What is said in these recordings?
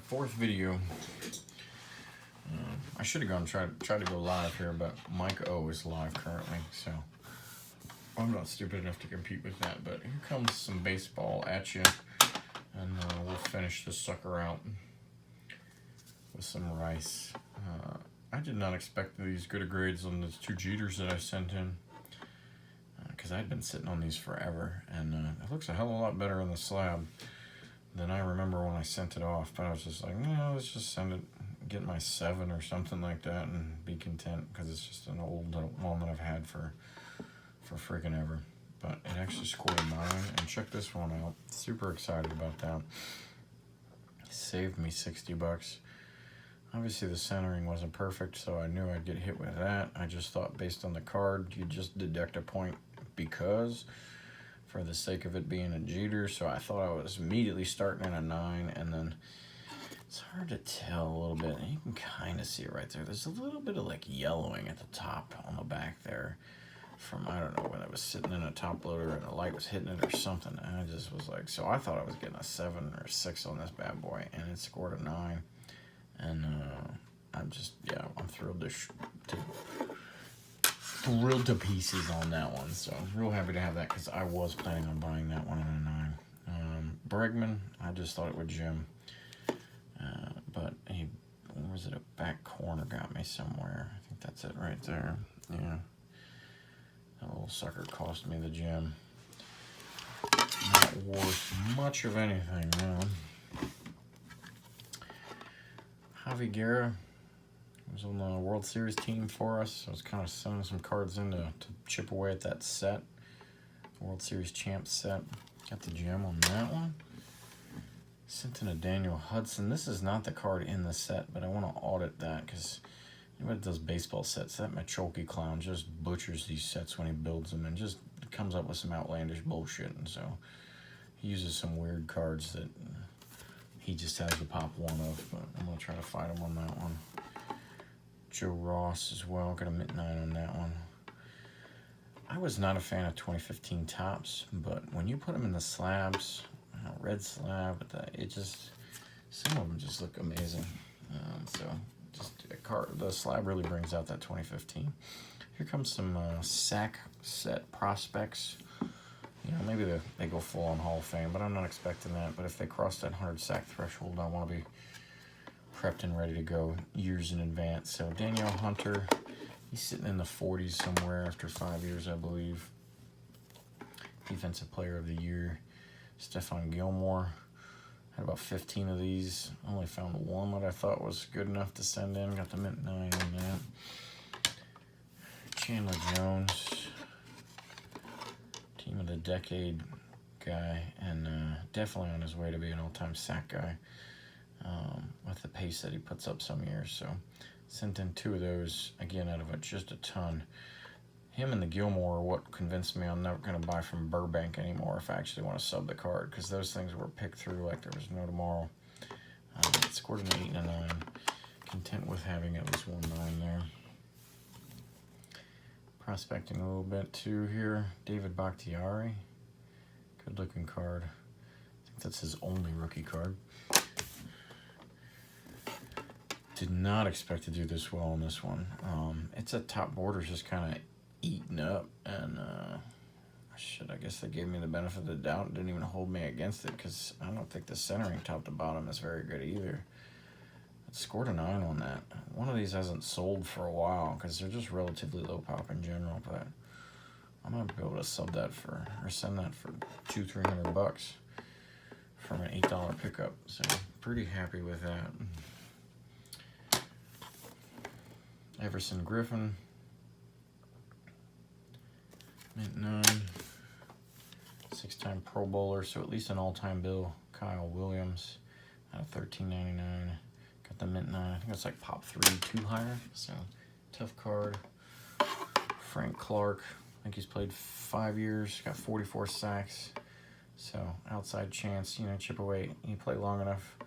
Fourth video. I should have tried to go live here, but Mike O is live currently, so I'm not stupid enough to compete with that. But here comes some baseball at you, and we'll finish this sucker out with some rice. I did not expect these good of grades on those two Jeters that I sent in, because I'd been sitting on these forever, and it looks a hell of a lot better on the slab than I remember when I sent it off. But I was just like, no, let's just send it, get my 7 or something like that, and be content, because it's just an old one that I've had for freaking ever. But it actually scored a 9, and check this one out. Super excited about that. Saved me 60 bucks. Obviously the centering wasn't perfect, so I knew I'd get hit with that. I just thought based on the card, you just deduct a point because, for the sake of it being a Jeter. So I thought I was immediately starting at a 9, and then it's hard to tell a little bit. You can kind of see it right there. There's a little bit of like yellowing at the top on the back there from, I don't know, when I was sitting in a top loader and the light was hitting it or something. And I just was like, so I thought I was getting a 7 or 6 on this bad boy, and it scored a 9. And I'm just, yeah, I'm thrilled to pieces on that one. So I'm real happy to have that, because I was planning on buying that one at a 9. Bregman, I just thought it would gem. But he, or was it a back corner got me somewhere? I think that's it right there. Yeah. That little sucker cost me the gem. Not worth much of anything, man. Javi Guerra was on the World Series team for us. I was kind of sending some cards in to chip away at that set. World Series champ set. Got the gem on that one. Sent in a Daniel Hudson. This is not the card in the set, but I want to audit that, because anybody that does baseball sets, that Macholke clown just butchers these sets when he builds them and just comes up with some outlandish bullshit. And so he uses some weird cards that he just has the pop one of, but I'm going to try to fight him on that one. Joe Ross as well. Got a mint 9 on that one. I was not a fan of 2015 tops, but when you put them in the slabs, red slab, it just, some of them just look amazing. So just a card, the slab really brings out that 2015. Here comes some sack set prospects. You know, maybe they go full on Hall of Fame, but I'm not expecting that. But if they cross that 100 sack threshold, I want to be prepped and ready to go years in advance. So Danielle Hunter, he's sitting in the 40s somewhere after 5 years, I believe. Defensive Player of the Year. Stephon Gilmore, had about 15 of these. Only found one that I thought was good enough to send in. Got the mint 9 on that. Chandler Jones, Team of the Decade guy, and definitely on his way to be an all-time sack guy with the pace that he puts up some years. So sent in 2 of those, again, out of just a ton. Him and the Gilmore are what convinced me I'm never going to buy from Burbank anymore if I actually want to sub the card, because those things were picked through like there was no tomorrow. It scored an 8 and a 9. Content with having at least 1 9 there. Prospecting a little bit too here. David Bakhtiari. Good looking card. I think that's his only rookie card. Did not expect to do this well on this one. It's a top border just kind of eaten up, and I guess they gave me the benefit of the doubt and didn't even hold me against it, because I don't think the centering top to bottom is very good either. It scored a 9 on that. One of these hasn't sold for a while because they're just relatively low pop in general, but I'm gonna be able to sub that for, or send that for $200-300 bucks from an $8 pickup. So pretty happy with that. Everson Griffin, mint 9, 6-time Pro Bowler, so at least an all-time bill. Kyle Williams out of $13.99. Got the mint 9. I think it's like pop 3, 2 higher. So tough card. Frank Clark, I think he's played 5 years. Got 44 sacks. So outside chance, you know, chip away. You play long enough.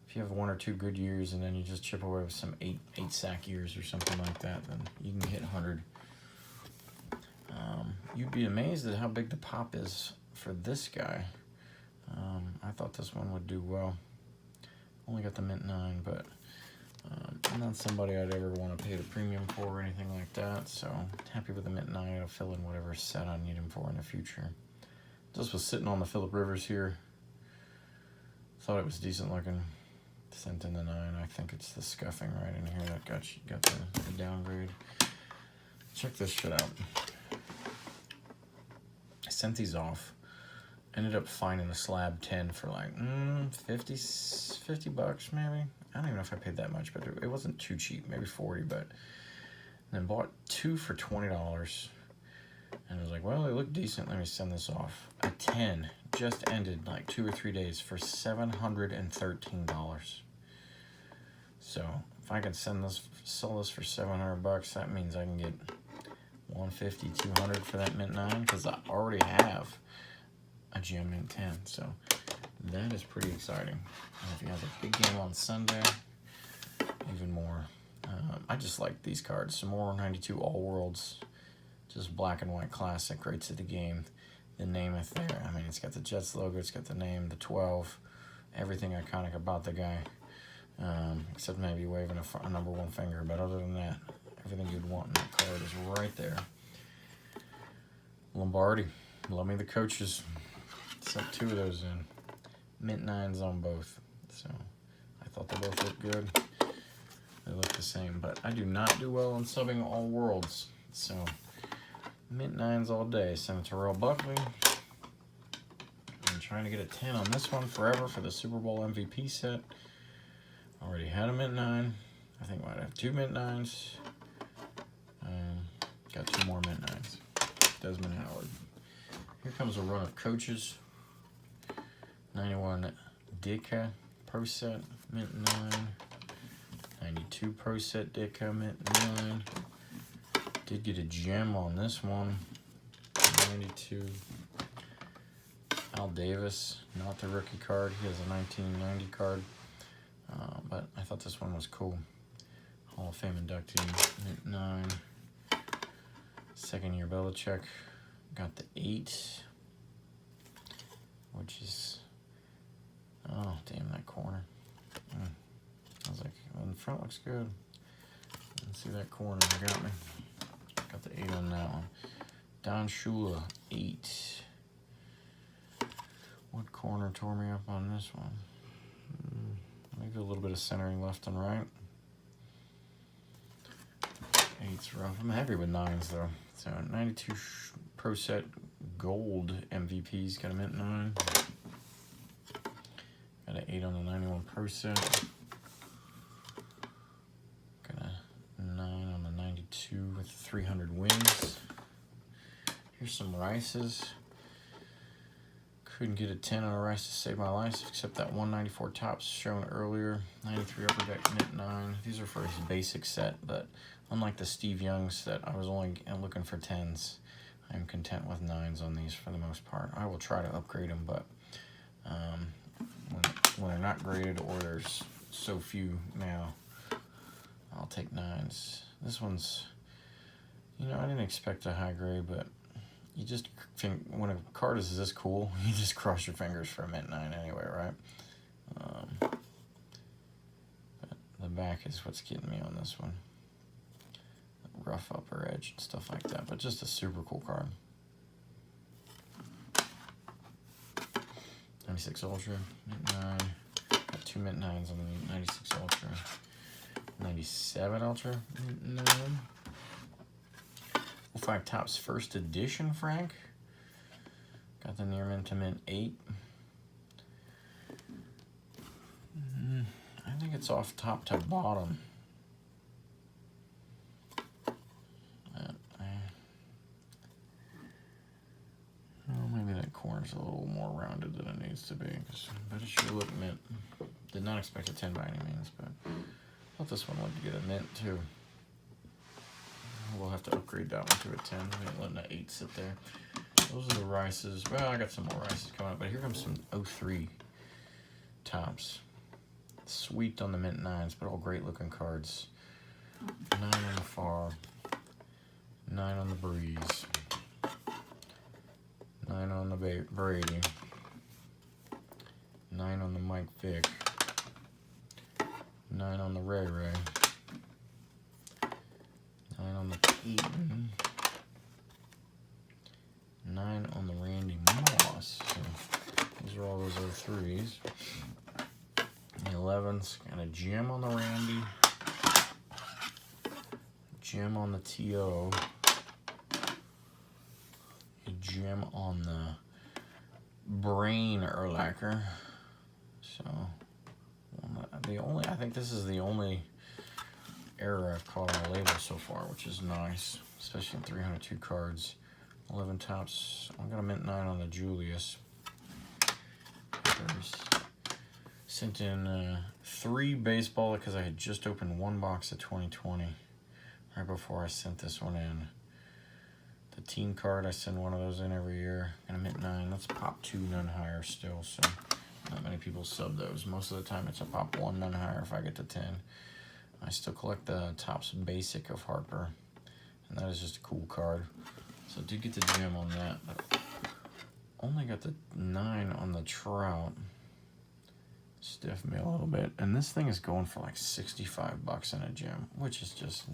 If you have 1 or 2 good years and then you just chip away with some 8 sack years or something like that, then you can hit 100. You'd be amazed at how big the pop is for this guy. I thought this one would do well. Only got the mint 9, but I'm not somebody I'd ever want to pay the premium for or anything like that. So happy with the mint 9. It'll fill in whatever set I need him for in the future. This was sitting on the Phillip Rivers here. Thought it was decent looking. Sent in the 9. I think it's the scuffing right in here that got the downgrade. Check this shit out. I sent these off. Ended up finding a slab 10 for like 50 bucks maybe. I don't even know if I paid that much, but it wasn't too cheap, maybe 40. But then bought 2 for $20, and I was like, well, they look decent. Let me send this off. A 10 just ended like 2 or 3 days for $713. So if I can sell this for 700 bucks, that means I can get 150, 200 for that mint 9, because I already have a gem mint 10. So that is pretty exciting. And if you have a big game on Sunday, even more. I just like these cards. Some more 92 All Worlds, just black and white classic, greats of the game. The Namath there. I mean, it's got the Jets logo, it's got the name, the 12, everything iconic about the guy. Except maybe waving a number 1 finger, but other than that, everything you'd want in that card is right there. Lombardi, love me the coaches. Sent 2 of those in. Mint 9s on both. So I thought they both looked good. They look the same, but I do not do well in subbing All Worlds. So mint 9s all day. Sent it to Terrell Buckley. I'm trying to get a 10 on this one forever for the Super Bowl MVP set. Already had a mint 9. I think I might have 2 mint 9s. Got 2 more mint 9s. Desmond Howard. Here comes a run of coaches. 91 Ditka Pro Set, mint 9. 92 Pro Set Ditka, mint 9. Did get a gem on this one. 92. Al Davis, not the rookie card. He has a 1990 card. But I thought this one was cool. Hall of Fame inductee, mint 9. Second year Belichick. Got the 8. Which is... Oh, damn, that corner. I was like, well, the front looks good. Let's see that corner, got me. Got the 8 on that one. Don Shula, 8. What corner tore me up on this one? Maybe a little bit of centering left and right. 8's rough. I'm happy with 9s, though. So, 92 Pro Set Gold MVPs, got a mint 9. Got an 8 on the 91 Pro Set. Got a 9 on the 92 with 300 wins. Here's some Rices. Couldn't get a 10 on a Rice to save my life, except that 194 Tops shown earlier. 93 Upper Deck mint 9. These are for his basic set, but unlike the Steve Young's that I was only looking for 10s, I'm content with 9s on these for the most part. I will try to upgrade them, but when they're not graded or there's so few now, I'll take 9s. This one's, you know, I didn't expect a high grade, but you just think when a card is this cool, you just cross your fingers for a mint 9 anyway, right? But the back is what's getting me on this one. Rough upper edge and stuff like that, but just a super cool card. 96 Ultra, mint 9. Got 2 mint 9s on the 96 Ultra. 97 Ultra, mint 9. 05 Topps First Edition, Frank. Got the near mint to mint 8. I think it's off top to bottom. Maybe that corner's a little more rounded than it needs to be, but it sure looked mint. Did not expect a 10 by any means, but I thought this one would get a mint too. We'll have to upgrade that one to a 10. We ain't letting that 8 sit there. Those are the Rices. Well, I got some more Rices coming up, but here comes some 03 Tops. Sweet on the mint 9s, but all great looking cards. 9 on the Far. 9 on the Breeze. 9 on the Brady. 9 on the Mike Vick. Ray Ray. 9 on the Peyton. 9 on the Randy Moss. So these are all those 03s. The 11's got a gem on the Randy. Gem on the T.O. A gem on the Brain Urlacher. So I think this is the only error I've caught on a label so far, which is nice, especially in 302 cards. 11 tops. I'm gonna mint 9 on the Julius. Sent in 3 baseball because I had just opened 1 box of 2020 right before I sent this one in. The team card, I send one of those in every year. Gonna mint 9. Let's pop 2, none higher still. So not many people sub those. Most of the time it's a pop 1, none higher if I get to 10. I still collect the Topps Basic of Harper, and that is just a cool card. So I did get the gem on that, but only got the 9 on the Trout. Stiff me a little bit. And this thing is going for like 65 bucks in a gem, which is just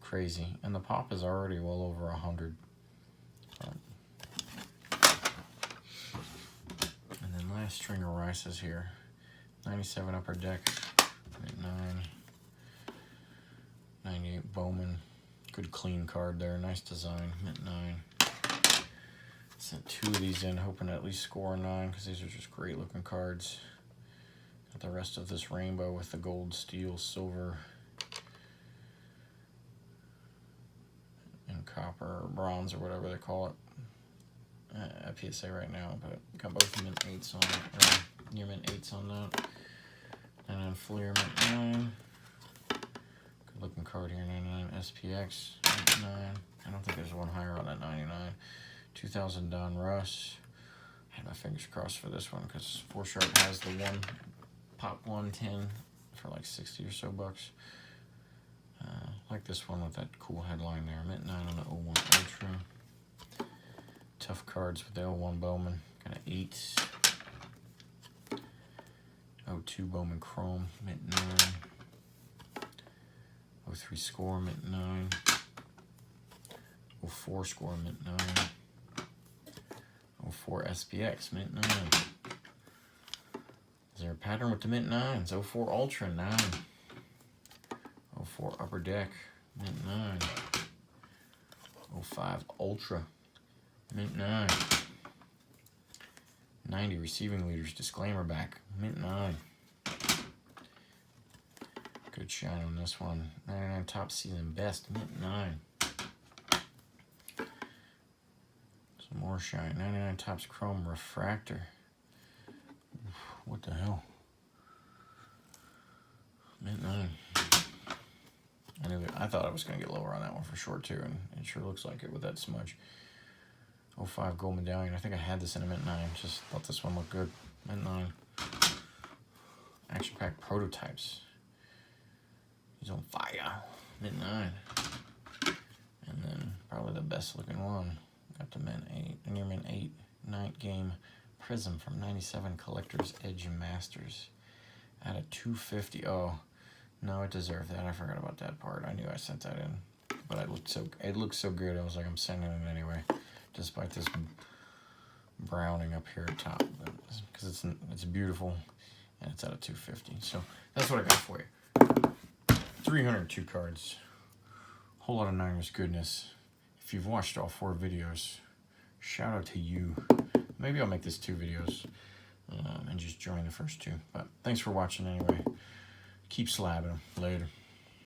crazy. And the pop is already well over 100. And then last string of Rices here. 97 Upper Deck, 9. 98 Bowman. Good clean card there. Nice design. Mint 9. Sent 2 of these in, hoping to at least score a 9 because these are just great looking cards. Got the rest of this rainbow with the gold, steel, silver, and copper or bronze or whatever they call it at PSA right now. But got both mint 8s on it, or near mint 8s on that. 99 Fleer, mint 9. Good looking card here. 99 SPX, mint 9. I don't think there's one higher on that 99. 2000 Don Russ. I had my fingers crossed for this one because 4 Sharp has the one pop 110 for like 60 or so bucks. Like this one with that cool headline there. Mint 9 on the 01 Ultra. Tough cards with the 01 Bowman. Got an 8. 02 Bowman Chrome, mint 9. 03 Score, mint 9. 04 Score, mint 9. 04 SPX, mint 9. Is there a pattern with the mint 9s? 04 Ultra, 9. 04 Upper Deck, mint 9. 05 Ultra, mint 9. 90 Receiving Leaders, disclaimer back, mint 9. Good shine on this one. 99 Top Season Best, mint 9. Some more shine. 99 Topps Chrome Refractor. What the hell? Mint 9. I thought I was going to get lower on that one for sure too, and it sure looks like it with that smudge. 05 Gold Medallion. I think I had this in a mint 9. Just thought this one looked good. Mint 9. Action Pack Prototypes. He's on fire. Mint 9. And then probably the best looking one. Got the mint 8. Near mint 8. Night Game Prism from 97 Collector's Edge Masters. At a 250. Oh, no, it deserved that. I forgot about that part. I knew I sent that in. But it looked so good. I was like, I'm sending it anyway. Despite this browning up here at top. Because it's beautiful. And it's at a 250. So that's what I got for you. 302 cards. Whole lot of Niners goodness. If you've watched all 4 videos, shout out to you. Maybe I'll make this 2 videos and just join the first 2. But thanks for watching anyway. Keep slabbing them. Later.